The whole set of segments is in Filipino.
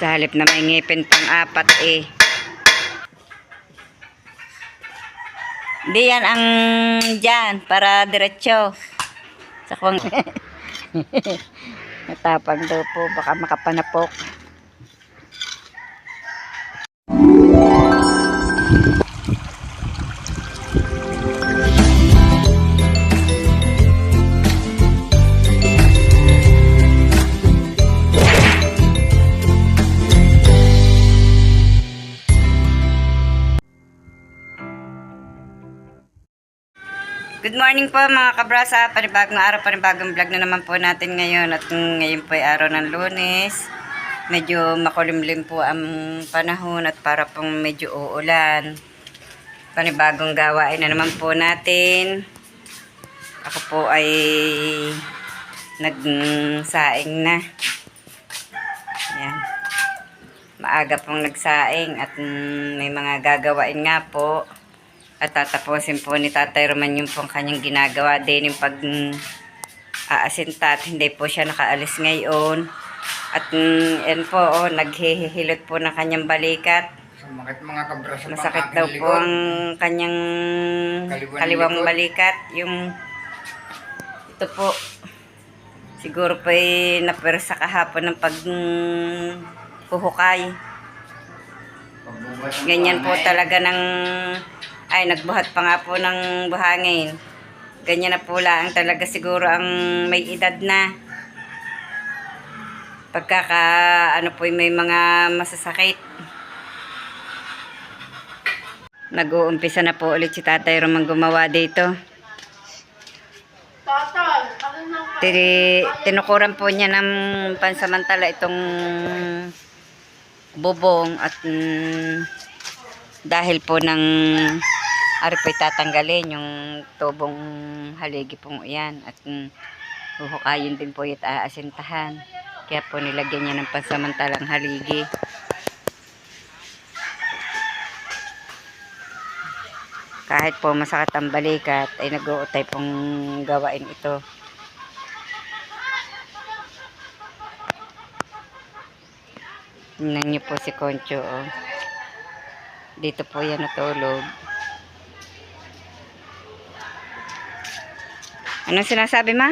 Sa halip na may ngipin pang apat eh. Hindi yan ang dyan para diretso. Sa kwang. Natapang daw po. Baka makapanapok. Good morning po mga kabrasa, panibagong araw, panibagong vlog na naman po natin ngayon. At ngayon po ay araw ng Lunes. Medyo makulimlim po ang panahon at para pong medyo uulan. Panibagong gawain na naman po natin. Ako po ay nagsaing na. Yan. Maaga pong nagsaing at may mga gagawain nga po. At tatapusin po ni Tatay Roman yung pong kanyang ginagawa din yung pag-aasinta at hindi po siya nakaalis ngayon. At yan po, naghihilot po ng kanyang balikat. Sumakit mga kabrasa. Masakit daw po ang kanyang kaliwang balikat. Yung ito po, siguro po ay napersa kahapon ng paghuhukay. Ganyan po talaga ng... Ay, nagbuhat pa nga po ng buhangin. Ganyan na po lang talaga siguro ang may edad na. Ano po may mga masasakit. Nag-uumpisa na po ulit si Tatay Roman gumawa dito. Tinukuran po niya ng pansamantala itong bubong at dahil po ng ari po'y tatanggalin yung tubong haligi pong iyan at huhukayin din po at aasintahan. Kaya po nilagyan niya ng pansamantalang haligi. Kahit po masakit ang balikat ay nag-uutay pong gawain ito. Tingnan niyo po si Concho, oh. Dito po yan natulog. Anong sinasabi, ma?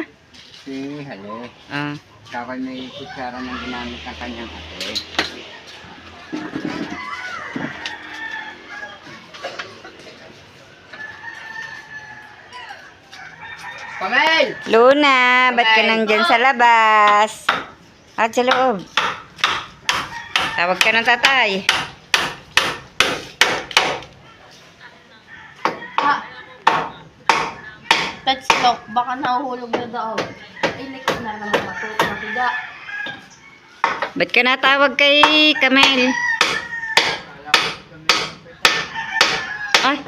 Si Hale. Ah. Kapag may kutsara ng ginamit ng kanyang ate. Pamel! Luna, ba't ka nandyan sa labas? At sa loob. Tawag ka ng tatay. Touch lock, baka nahuhulog na daw. Ay, likod na naman matiga. Ba't ka natawag kay Kamel? Ay.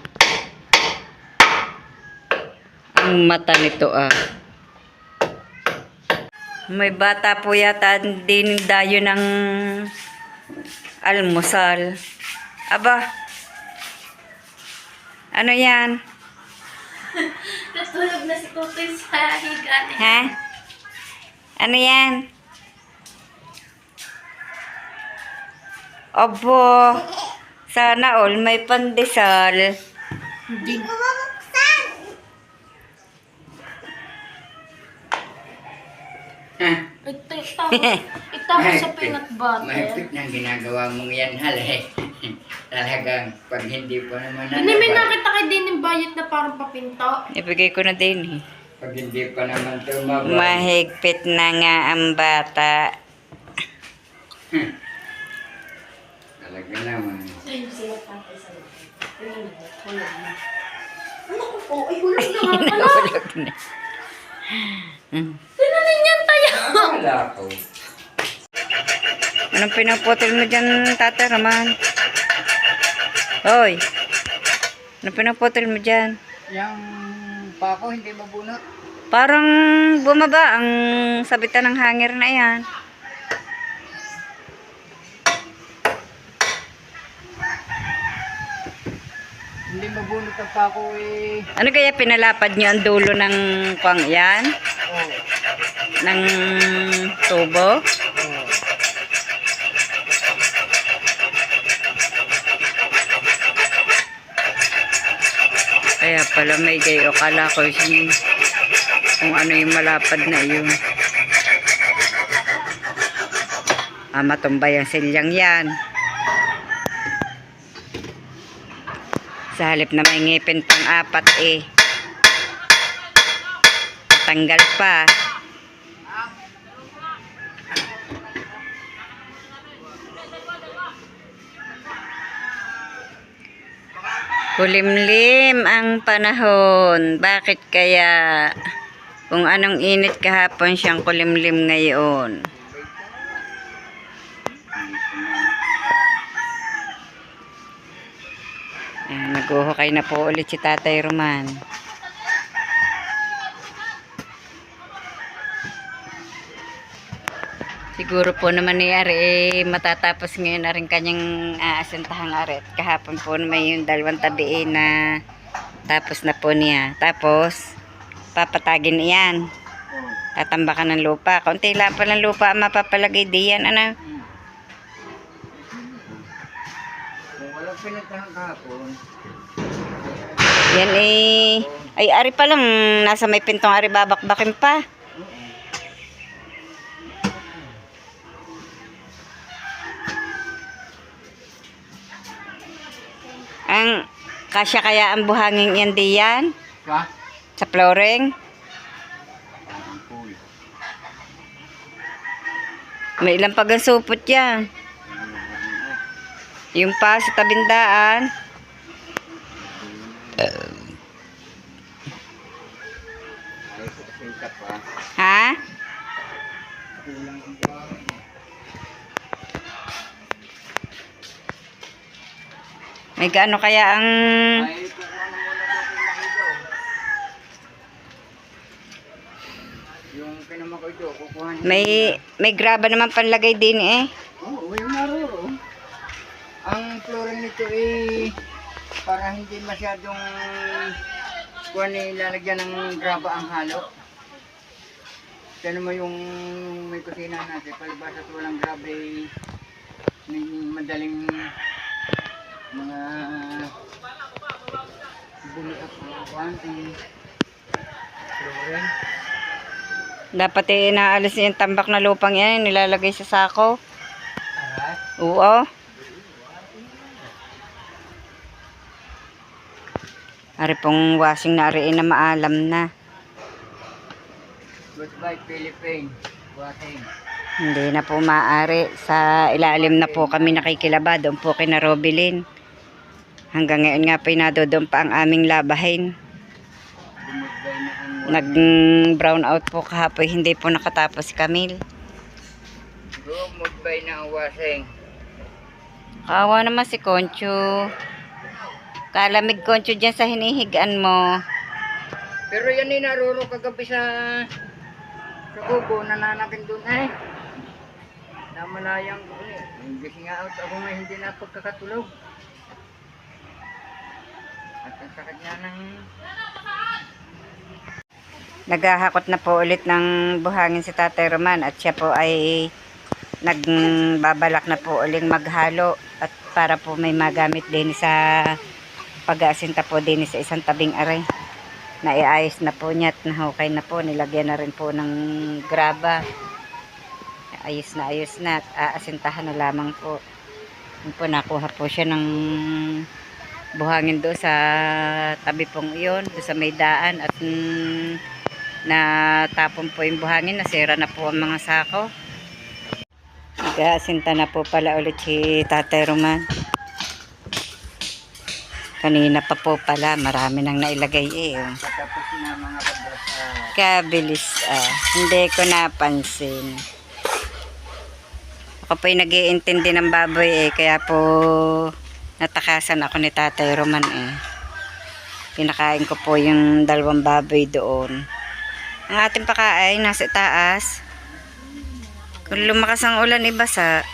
Ang mata nito, ah. May bata po yata din dayo ng almusal. Aba. Ano yan? Natulog na si Tutoy sa higaan. Ha? Ano yan? Obo. Sana all may pandesal. Hindi. Ito sa peanut butter. Mahigpit na ginagawa mong yan, Hale. Talagang pag hindi po naman Hindi may nakita kay din yung bayit na parang papinto. Ibigay ko na din eh. pag hindi pa naman tumabay. Mahigpit na nga ang bata. Talaga naman. Ano ko po? Ay, hulog na nga pala. Nahulog na. Tinanin yan tayo. Wala ko. Anong pinaputol mo dyan, Tata Roman? Hoy! Anong pinaputol mo dyan? Yung pako hindi mabunot. Parang bumaba ang sabitan ng hanger na yan. Hindi mabunot ang pako eh. Ano kaya pinalapad nyo ang dulo ng pang yan? Oh. Ng tubo? Oh. pala may gayo. Kala ko kung ano yung malapad na yun. Matumbay ang silyang yan. Sa halip na may ngipin pang 4 eh. Tanggal pa. Kulimlim ang panahon. Bakit kaya? Kung anong init kahapon siyang kulimlim ngayon. Naghuhukay na po ulit si Tatay Roman. Siguro po naman ni Ari matatapos ngayon na rin kanyang aasintahang aret. Kahapon po may yung 2 tabi na tapos na po niya. Tapos papatagin iyan. Tatambakan ng lupa. Kaunti lang pa ng lupa ang mapapalagay diyan. Ano? Kung walang pinuntahan kahapon, Yan ay Ari pa lang. Nasa may pintong Ari babakbakin pa. Ang kasya kaya ang buhangin yan diyan sa flooring. May ilang pagang supot yan. Yung pa sa tabindaan. Ha? May gaano kaya ang yung pinama ko ito, kukuha may graba naman panlagay din eh. Oo, yung naruro. Ang flooring nito para hindi masyadong kuha lalagyan ng graba ang halo. Kaya naman yung may kusina natin, palibas at walang grabe, may madaling mga bumi at flooring. Dapat inaalis yung tambak na lupang yan, nilalagay sa sako. Aray. Oo. Ari pong washing na ari na maalam na. Goodbye Philippine. Washing. Hindi na po maaari. Sa ilalim na po kami nakikilaba. Doon po kina Robilin. Hanggang ngayon nga po inadoon pa ang aming labahin. Goodbye na ang Nag-brown out po kahapon. Hindi po nakatapos si Camille. goodbye na ang washing. Kawa naman si Concho. Kalamig Concho dyan sa hinihigaan mo. Pero yan naruro kagabi sa kubo, nananakin doon namanayang ko gising out ako may hindi na pagkakatulog. At ang sakit niya ng Naghahakot na po ulit ng buhangin si Tatay Roman at siya po ay nagbabalak na po uling maghalo at para po may magamit din sa pag-aasinta po din sa isang tabing aray. Naiayos na po niya at nahukay na po. Nilagyan na rin po ng graba. Ayos na at aasintahan na lamang po. Yun po, nakuha po siya ng buhangin doon sa tabi pong iyon, doon sa may daan at natapon po yung buhangin, nasira na po ang mga sako. Nag-aasinta na po pala ulit si Tatay Roman. Kanina pa po pala, marami nang nailagay patapos na mga kabrasa. Kabilis hindi ko napansin. Ako po yung nag-iintindi ng baboy kaya po natakasan ako ni Tatay Roman Pinakain ko po yung 2 baboy doon. Ang ating pakain nasa taas. Kung lumakas ang ulan ibasa.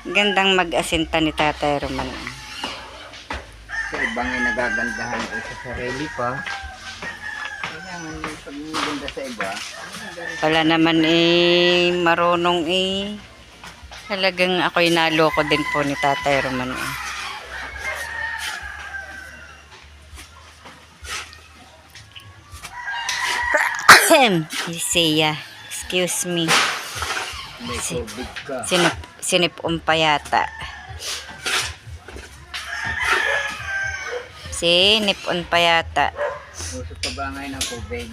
Gandang mag-asinta ni Tatay Roman. Sa ibang ay nagagandahan ko sa sarili pa. Kailangan yung pag-ganda sa iba. Wala naman marunong Talagang ako'y naloko din po ni Tatay Roman Isaiah, excuse me. May COVID ka. Sinipon pa yata. Sinipon pa yata. Uso pa ba ngayon ang COVID?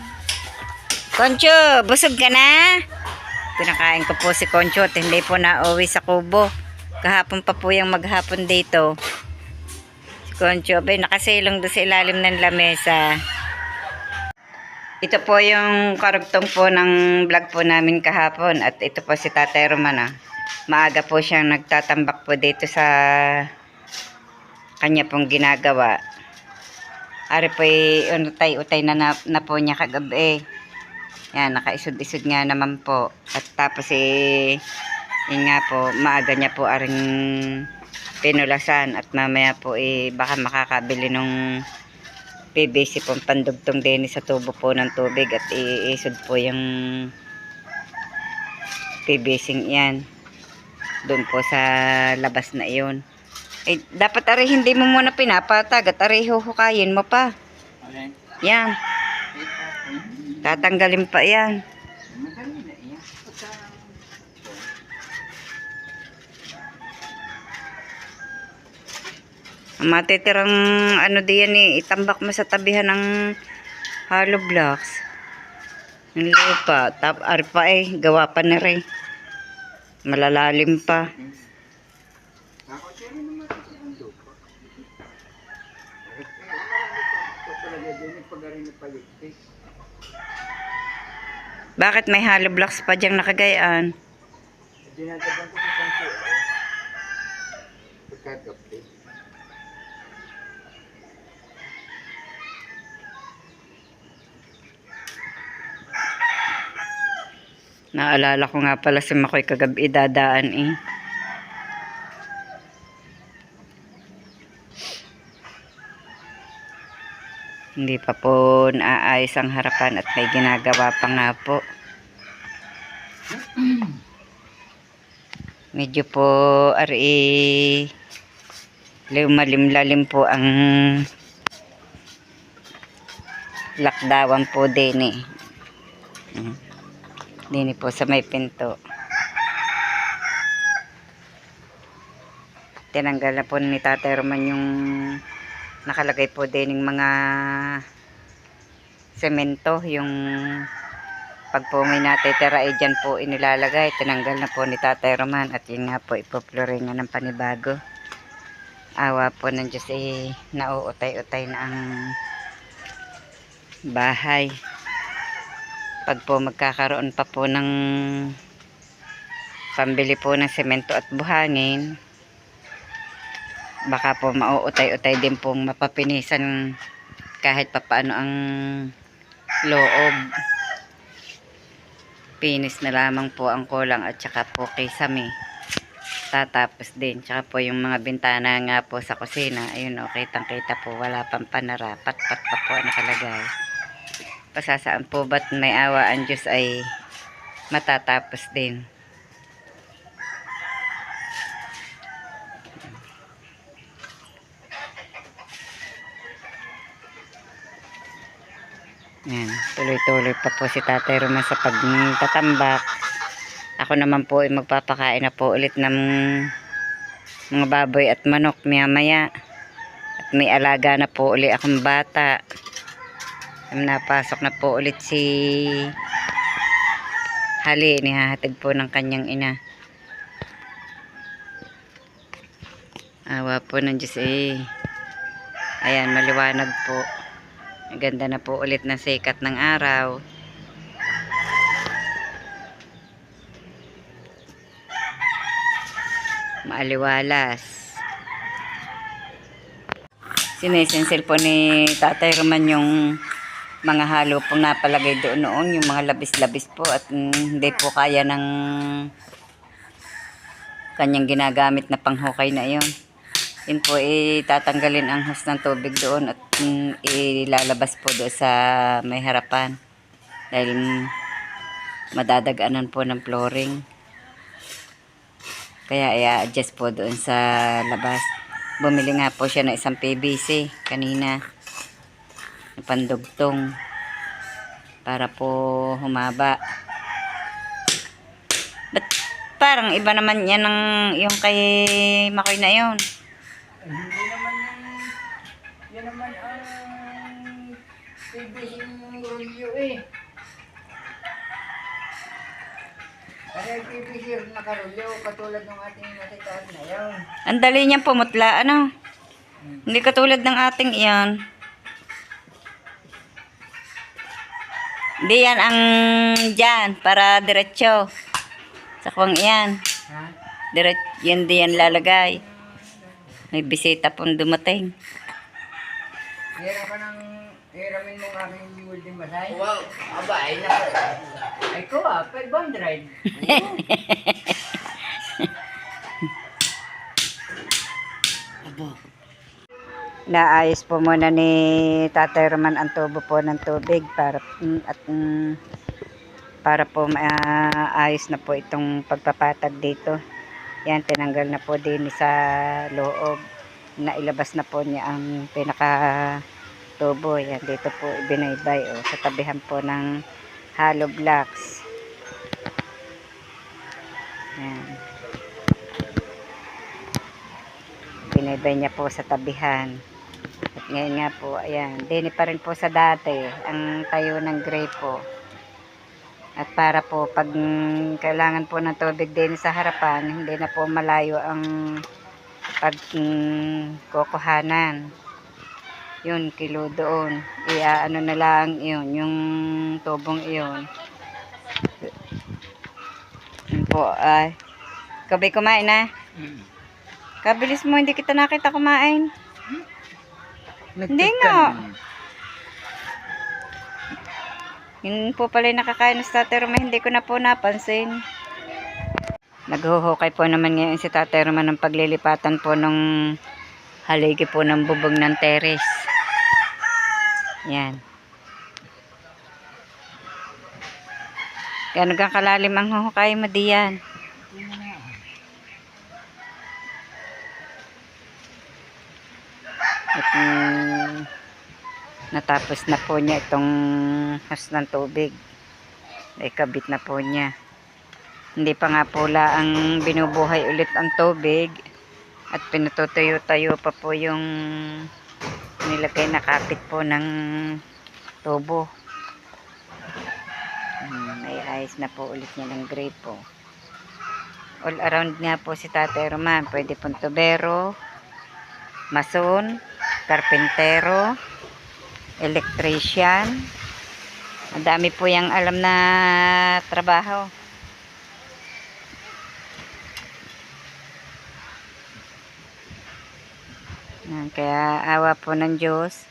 Concho, busog ka na? Pinakain ko po si Concho at hindi po nauwi sa kubo. Kahapon pa po yung maghapon dito. Si Concho, abay, nakasilong doon sa ilalim ng lamesa. Ito po yung karugtong po ng vlog po namin kahapon. At ito po si Tatay Romana. Maaga po siyang nagtatambak po dito sa kanya pong ginagawa. Ari po utay-utay na po niya kagabi. Yan, nakaisod-isod nga naman po. At tapos yun nga po, maaga niya po aring pinulasan. At mamaya po baka makakabili nung PVC pong pandugtong din sa tubo po ng tubig. At iisod po yung PVC yan. Doon po sa labas na iyon. Dapat ari hindi mo muna pinapatag at ari huhukayin mo pa. Alin? Yan. Tatanggalin pa yan. Madali na yan. Ang matitirang ano diyan itambak mo sa tabihan ng hollow blocks. Yung lupa. Ari pa gawa pa na rin. Malalalim pa. Ako siya rin naman sa lupa. Ito talaga din pag-arin na paligpis. Bakit may hollow blocks pa diyang nakagayaan? Dinadagan ko sa pangso. Pagkagabi. Naalala ko nga pala si Makoy kagabi dadaan Hindi pa po naayos ang harapan at may ginagawa pa nga po. Medyo po lumalim-lalim po ang lakdawan po din Dini po sa may pinto. Tinanggal na po ni Tatay Roman yung nakalagay po din yung mga semento. Yung pag po may natitira dyan po inilalagay. Tinanggal na po ni Tatay Roman. At yun nga po ipoploringan ng panibago. Awa po ng Diyos nauutay-utay na ang bahay. Pag po magkakaroon pa po ng pambili po ng semento at buhangin, baka po mauutay-utay din pong mapapinisan kahit papaano ang loob. Pinis na lamang po ang kulang at saka po kisame. Tatapos din. Tsaka po yung mga bintana nga po sa kusina. Ayun kitang-kita po wala pang panara. Pat-pat pa po nakalagay. Pasasaan po ba't may awa ang Diyos ay matatapos din. Yan, tuloy-tuloy pa po si Tatay Roman sa pagtatambak. Ako naman po ay magpapakain na po ulit ng mga baboy at manok maya-maya. At may alaga na po ulit akong bata. Napasok na po ulit si Hali, inihahatid po ng kanyang ina. Awa po ng Diyos Ayan, maliwanag po. Ganda na po ulit ng sikat ng araw. Maaliwalas. Sinisensil po ni Tatay Roman yung mga halo pong napalagay doon noon, yung mga labis-labis po at hindi po kaya ng kanyang ginagamit na panghukay na iyon. Yun po tatanggalin ang hose ng tubig doon at ilalabas po doon sa may harapan dahil madadaganan po ng flooring. Kaya i-adjust po doon sa labas. Bumili nga po siya ng isang PVC kanina. Pandugtong. para po humaba. Ba't parang iba naman yan ng yung kay Makoy na yun? Hindi naman yan naman ang PVC yung rolyo eh. Kasi PVC rin nakarolyo, katulad ng ating matitaas na yun. Ang dali niyang pumutla, ano? Hindi katulad ng ating iyan. Hindi yan ang dyan, para diretso. Sa kuwang iyan. Ha? Yan diyan lalagay. May bisita pong dumating. Hiramin mo nga aking welding masay. Wow, aba, ay na. Ay ko 500. Naayos po muna ni Tatay Roman ang tubo po ng tubig para po maayos na po itong pagpapatag dito. Yan, tinanggal na po din sa loob. Nailabas na po niya ang pinaka tubo. Yan, dito po ibinaybay sa tabihan po ng hollow blocks. Yan. Binaybay niya po sa tabihan. At ngayon nga po, ayan, dini pa rin po sa dati ang tayo ng gray po. At para po pag kailangan po ng tubig din sa harapan, hindi na po malayo ang pagkukuhanan. Yun, kilo doon. Ano na lang yun, yung tubong iyon. Yun po, ay. Kabay kumain na? Kabilis mo, hindi kita nakita kumain. Hindi nga. Yun po pala yung nakakain na si Tatay Roman, hindi ko na po napansin. Naghuhukay po naman ngayon si Tatay Roman ng paglilipatan po ng haligi po ng bubong ng terrace. Yan. Gano'n kang kalalim ang huhukay mo diyan? At natapos na po niya itong hose ng tubig. Ikabit na po niya. Hindi pa nga po ang binubuhay ulit ang tubig. At pinututuyo-tayo pa po yung nilagay na kapit po ng tubo. May ayos na po ulit niya ng gray po. All around nga po si Tatay Roman. Pwede pong tubero, mason, karpentero, electrician. Ang dami po yung alam na trabaho. Kaya awa po ng Diyos.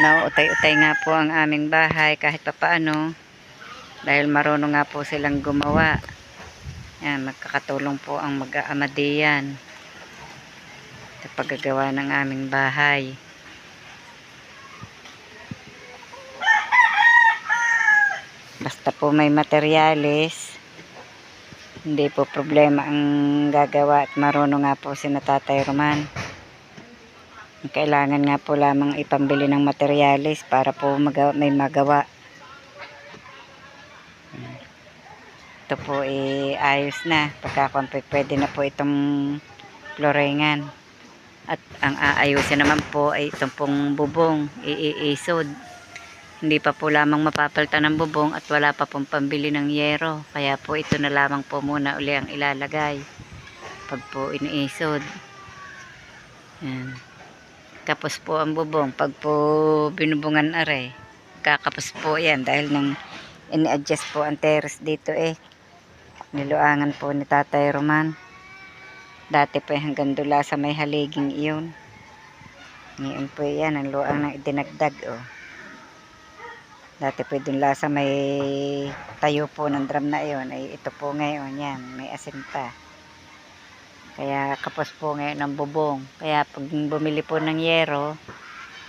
Nauutay-utay nga po ang aming bahay kahit papaano. Dahil marunong nga po silang gumawa. Yan, magkakatulong po ang mag-aama diyan sa paggagawa ng aming bahay. Basta po may materyales, hindi po problema ang gagawa at marunong nga po si Tatay Roman. Kailangan nga po lamang ipambili ng materyales para po may magawa. Ito po ayos na. Pagkakampi pwede na po itong floringan. At ang aayusin naman po ay itong pong bubong. Iisod. Hindi pa po lamang mapapalitan ng bubong at wala pa pong pambili ng yero. Kaya po ito na lamang po muna uli ang ilalagay. Pag po iniisod. Yan. Kapos po ang bubong. Pag po binubungan are, kakapos po yan dahil nang ini-adjust po ang terrace dito niluangan po ni Tatay Roman. Dati po hanggang dula sa may haliging iyon. Ngayon po yan ang luang na idinagdag Dati po dun sa may tayo po ng drum na iyon ay ito po ngayon yan, may asin pa. Kaya kapos po ngayon ang bubong. Kaya pag bumili po ng yero,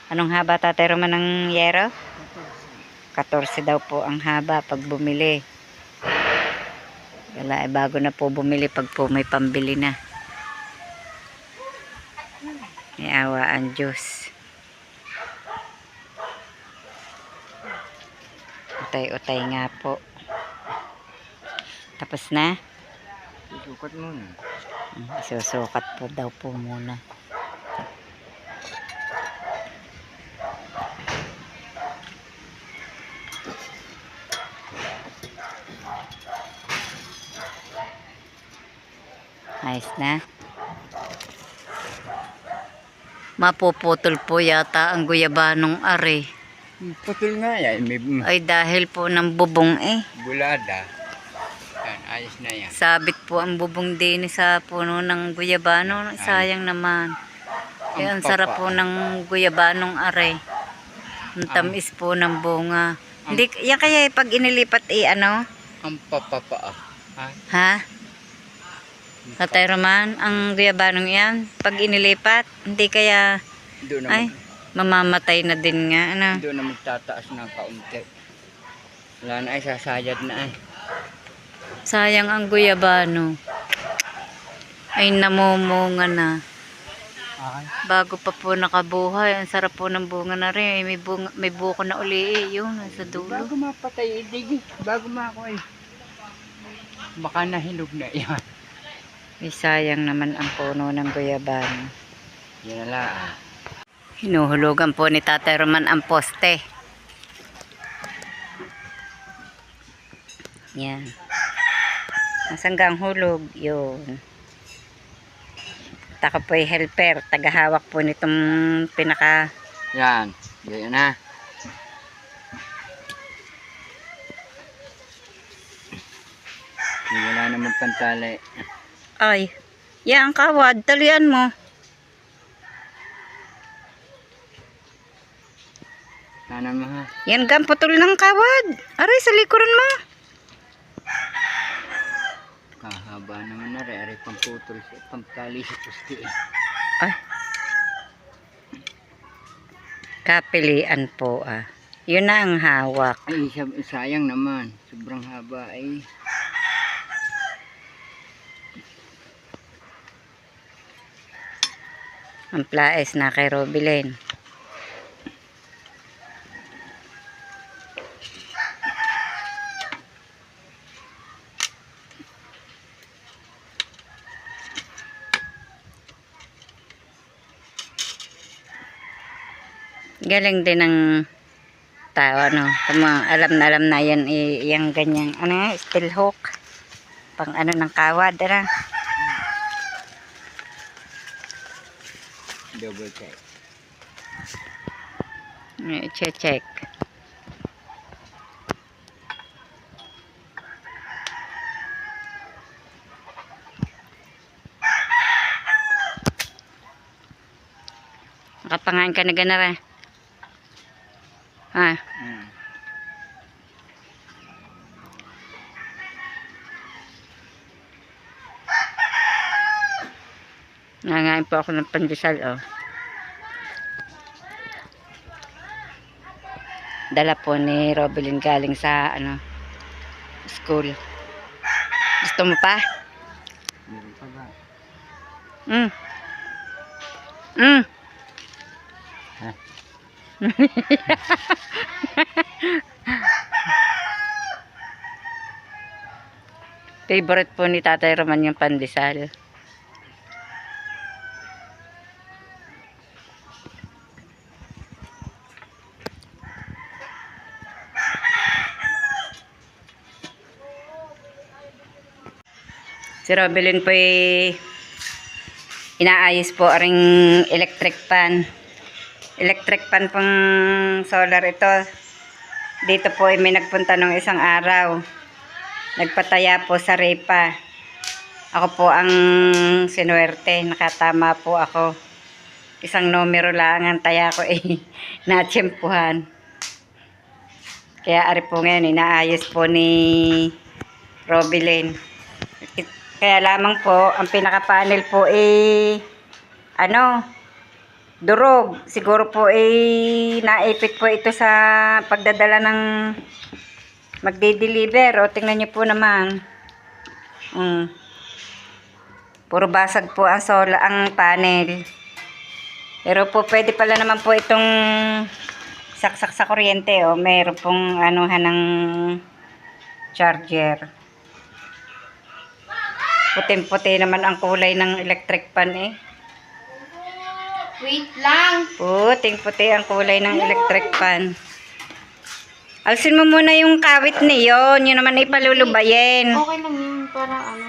anong haba Tatay Roman ng yero? 14 daw po ang haba pag bumili. Wala, bago na po bumili pag po may pambili na. May awa ang Diyos. Utay-utay nga po. Tapos na? Susukat muna. Isusukat po daw po muna. Ayos na. Mapuputol po yata ang guyabanong are. Putol nga yan. May Ay dahil po ng bubong eh. bulada. Yan, ayos na yan. Sabit po ang bubong din sa puno ng guyabano. Sayang naman. Kaya ang sarap po ng guyabanong are. Ang tamis po ng bunga. Hindi, yan kaya pag inilipat ano? Ang papapa. Ha? Ha? Tatay Roman, ang guyabanong yan, pag inilipat, hindi kaya, Doon na, ay, mamamatay na din nga, ano? doon na magtataas ng kaunti. Wala na ay sasayad na ay. Sayang ang guyabano. Ay, namumunga na. Bago pa po nakabuhay, ang sarap po ng bunga na rin. May buko na uli eh, yun, sa dulo. Bago mapatay, dig. Bago mako ay. Baka nahinog na yan. Ay, sayang naman ang puno ng guyabano. Yan na lang. Hinuhulugan po ni Tatay Roman ang poste. Yan. Nasanggang hulog, yun. Ako po ay helper, tagahawak po nitong pinaka... Yan. Yan na. Wala naman pantali. Ay, yan kawad, talian mo. Sana mo ha. Yan gamputol ng kawad. Aray, sa likuran mo. Kahaba naman na rin. Aray pamputol siya. Pampali sa pusti. Ay. Kapilian po ah. Yun na ang hawak. Ay, sayang naman. Sobrang haba ay. Ang plaes na kay Robilyn. Galing din ng tao, no? Alam na yan, yung ganyang, ano, steel hook. Pang ano ng kawad, ano? Double check. Check. Nakapangain ka na ganara. Ha? Nangain po ako ng pandesal, oh. Dala po ni Robilyn galing sa, ano, school. Gusto mo pa? Meron pa ba? Ha? Favorite po ni Tatay Roman yung pandesal. Si Robilyn po inaayos po aring electric pan. Electric pan pang solar ito. Dito po may nagpunta nung isang araw. Nagpataya po sa repa. Ako po ang sinuwerte. Nakatama po ako. Isang numero lang ang taya ko natsyempuhan. Kaya ari po ngayon inaayos po ni Robilyn. Kaya lamang po, ang pinaka-panel po durog. Siguro po naipit po ito sa pagdadala ng magde-deliver. O, tingnan nyo po naman. Puro basag po ang panel. Pero po, pwede pala naman po itong saksak sa kuryente, oh. Mayroon pong anuhan ng charger. Puting-puti naman ang kulay ng electric pan, eh. Wait lang. Puting-puti ang kulay ng electric pan. Alsin mo muna yung kawit niyon. Yun naman ipalulubayin. Okay lang yun. Para ano.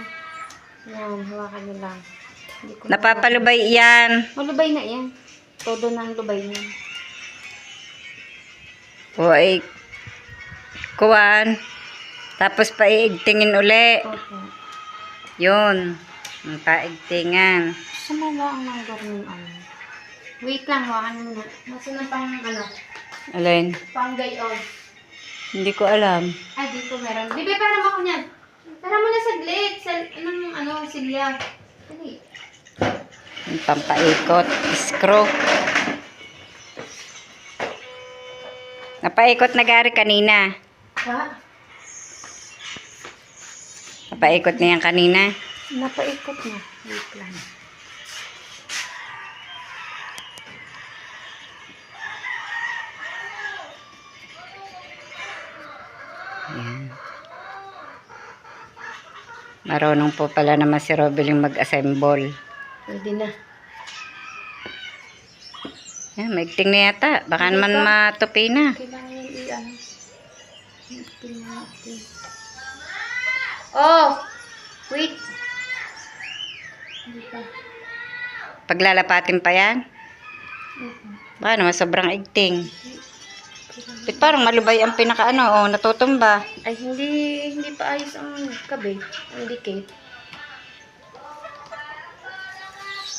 Yan, hawakan nyo lang. Hindi ko Napapalubay yan. malubay na yan. Todo na ang lubay niya. O ay kuwan. Tapos paiigtingin uli. Okay. Yun. Ang paigtingan. Sumala ang langgar ng ano. Wait lang, hawakan mo na. Nasa na pang ano? Alin? Pang gayon. Hindi ko alam. Ay, dito meron. Bibi, para mo ako niyan. Para mo na saglit. Anong ano, silya. Dali. Yung pampaikot. Screw. Napaikot na gari kanina. Ha? Napaikot na yan kanina. Napaikot na. Wait lang. Yan. Marunong po pala naman si Robeling mag-assemble. Pwede na. Yan, maigting na yata. Baka naman matupi na. Kailangan yung i-ano. Tingnan natin. Oh! Wait. Hindi pa. Paglalapatin pa yan. Baka naman sobrang igting. Ba't parang malubay ang pinakaano, oh, natutumba. Ay, hindi pa ayos ang kabe. Ang dikit.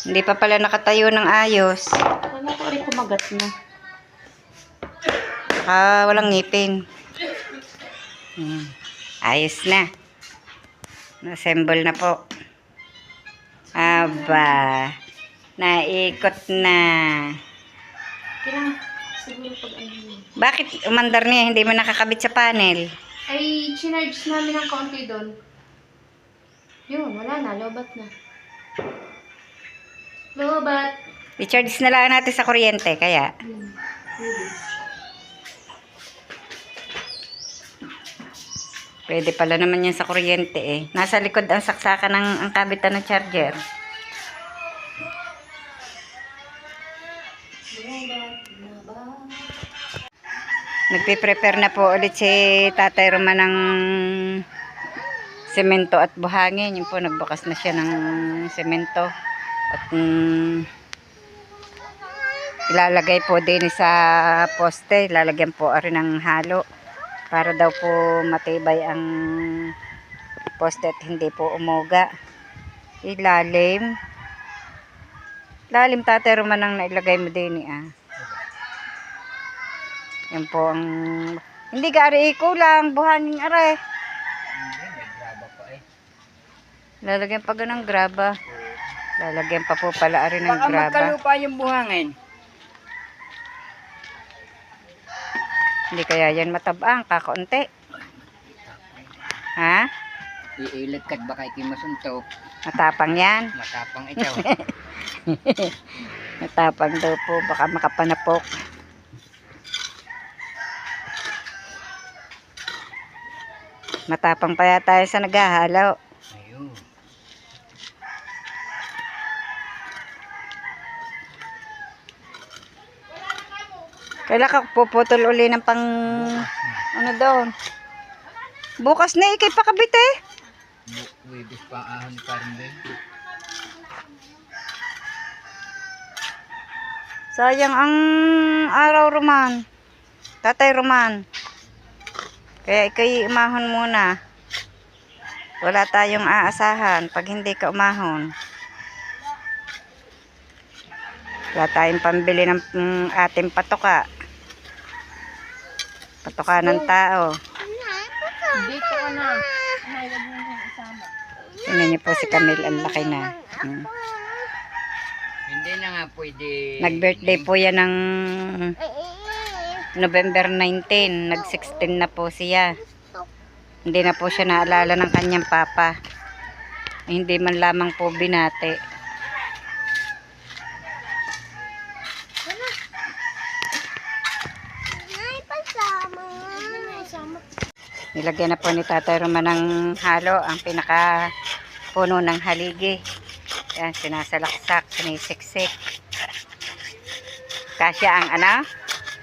Hindi pa pala nakatayo ng ayos. Ano ko rin kumagat na. Walang ngipin. Ayos na. Na-assemble na po. Aba. Naikot na. Kailangan siguro pag ano yun. Bakit umandar niya? Hindi mo nakakabit sa panel. Ay, chinarge namin ng konti doon. Yun, wala na. Lobat na. Lobat. I-charge na lang natin sa kuryente. Kaya, pwede pala naman yan sa kuryente eh. Nasa likod ang saksakan ng ang kabitan ng charger. Nagpe-prepare na po ulit si Tatay Roman ng semento at buhangin. Yun po, nagbukas na siya ng semento. At ilalagay po din sa poste. Lalagyan po rin ng halo. Para daw po matibay ang poste at hindi po umuga. Ilalim. Lalim, Tatay Roman, ang nailagay mo din ah. Yan po ang... Hindi ka ari kulang. Buhangin are. Hindi, may graba pa eh. Lalagyan pa ganang graba. Lalagyan pa po pala ari ng Baka graba. magkalupa yung buhangin. Hindi kaya yan matabang. Kakaunti. Ha? Iilagkat ba kay Kimasuntok? Matapang yan. Matapang ito. Matapang daw po. Baka makapanapok. Matapang pa yata sa naghahalaw. Ayun. Kailan ka puputol uli ng pang... Ano doon? Bukas na ikay pakabit eh. Wibis pa ahon ni Carmen. Sayang ang araw, Roman. Tatay Roman. Kaya ikay umahon muna. Wala tayong aasahan pag hindi ka umahon. Wala tayong pambili ng ating patoka. Patoka ng tao. Dito ka na. Huwag mo nang isama. Tingnan niyo po si Camille, ang laki na. Hindi na nga pwede. Nag-birthday po yan ng November 19. Nag-16 na po siya. Hindi na po siya naalala ng kanyang papa. Hindi man lamang po binati. Nilagyan na po ni Tatay Roman ng halo ang pinaka puno ng haligi. Yan, sinasalaksak, sinisiksik. Kasya ang ano?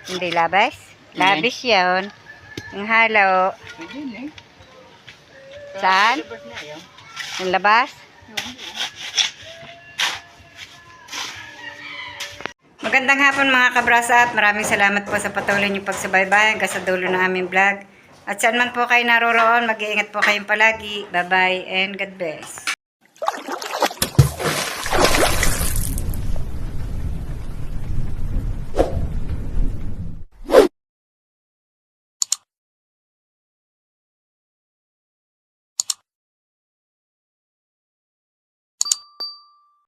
Hindi labas? Labis yun. Yung halo. Pwede na eh. Saan? Labas na yun. Yung labas? Magandang hapon mga kabrasa at maraming salamat po sa patuloy niyong pagsubaybay hanggang sa dulo ng aming vlog. At saan man po kayo naroroon, mag-iingat po kayong palagi. Bye-bye and God bless.